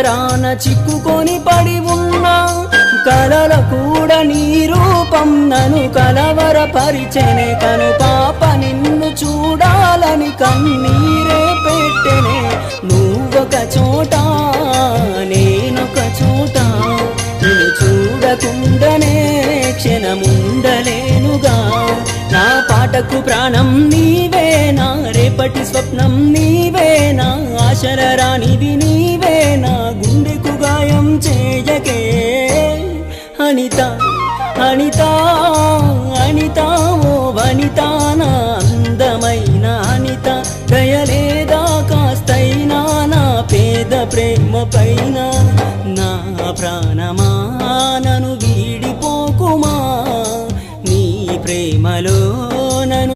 పంజరాన చిక్కుకొని పడి ఉన్నా కలల కూడా నీ రూపం నన్ను కలవరపరిచెనే కను పాప నిన్ను చూడాలని కన్నీరే పెట్టెనే నువ్వొక చోట నేనొక చోట నిన్ను చూడకుండానే క్షణముండలేనుగా నా పాటకు ప్రాణం నీవేనా రేపటి స్వప్నం నీవేనా ఆశల రానివి నీవేనా గుండెకు గాయం చేయకే అనిత అనిత అనిత ఓ వనిత నా అందమైన అనిత దయలేదా కాస్తైనా నా పేద ప్రేమ పైన నా ప్రాణమా నన్ను